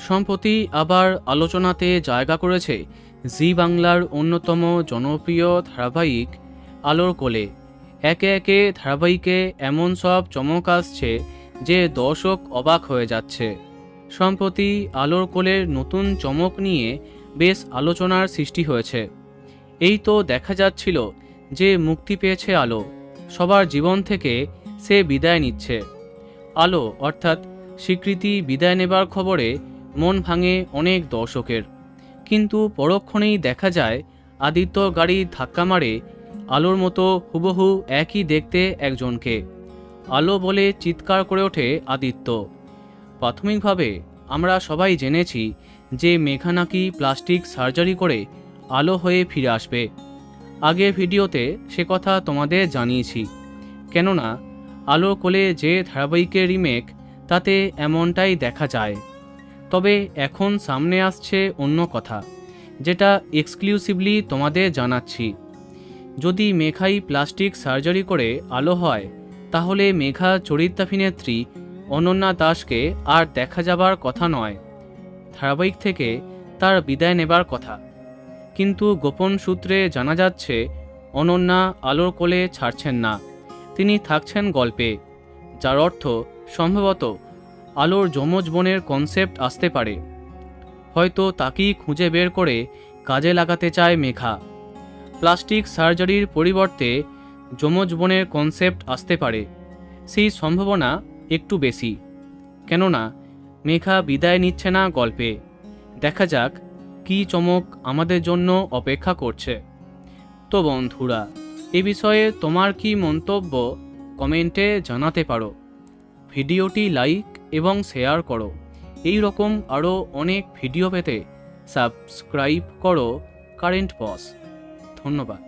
সম্প্রতি আবার আলোচনাতে জায়গা করেছে জি বাংলার অন্যতম জনপ্রিয় ধারাবাহিক আলোর কোলে। একে একে ধারাবাহিকে এমন সব চমক আসছে যে দর্শক অবাক হয়ে যাচ্ছে। সম্প্রতি আলোর কোলের নতুন চমক নিয়ে বেশ আলোচনার সৃষ্টি হয়েছে। এই তো দেখা যাচ্ছিল যে মুক্তি পেয়েছে আলো, সবার জীবন থেকে সে বিদায় নিচ্ছে। আলো অর্থাৎ স্বীকৃতি বিদায় নেবার খবরে মন ভাঙে অনেক দর্শকের, কিন্তু পরক্ষণেই দেখা যায় আদিত্য গাড়ি ধাক্কা মারে আলোর মতো হুবহু একই দেখতে একজনকে। আলো বলে চিৎকার করে ওঠে আদিত্য। প্রাথমিকভাবে আমরা সবাই জেনেছি যে মেঘা নাকি প্লাস্টিক সার্জারি করে আলো হয়ে ফিরে আসবে। আগের ভিডিওতে সে কথা তোমাদের জানিয়েছি, কেননা আলোর কোলে যে ধারাবাহিকের রিমেক তাতে এমনটাই দেখা যায়। তবে এখন সামনে আসছে অন্য কথা, যেটা এক্সক্লুসিভলি তোমাদের জানাচ্ছি। যদি মেঘাই প্লাস্টিক সার্জারি করে আলো হয়, তাহলে মেঘা চরিত্রাভিনেত্রী অনন্যা দাসকে আর দেখা যাবার কথা নয়, ধারাবাহিক থেকে তার বিদায় নেবার কথা। কিন্তু গোপন সূত্রে জানা যাচ্ছে অনন্যা আলোর কোলে ছাড়ছেন না, তিনি থাকছেন গল্পে, যার অর্থ সম্ভবত আলোর যমজ বোনের কনসেপ্ট আসতে পারে। হয়তো তাকেই খুঁজে বের করে কাজে লাগাতে চায় মেঘা। প্লাস্টিক সার্জারির পরিবর্তে যমজ বোনের কনসেপ্ট আসতে পারে, সেই সম্ভাবনা একটু বেশি, কেননা মেঘা বিদায় নিচ্ছে না গল্পে। দেখা যাক কী চমক আমাদের জন্য অপেক্ষা করছে। তো বন্ধুরা, এ বিষয়ে তোমার কি মন্তব্য কমেন্টে জানাতে পারো। ভিডিওটি লাইক এবং শেয়ার করো। এই রকম আরও অনেক ভিডিও পেতে সাবস্ক্রাইব করো কারেন্ট বস। ধন্যবাদ।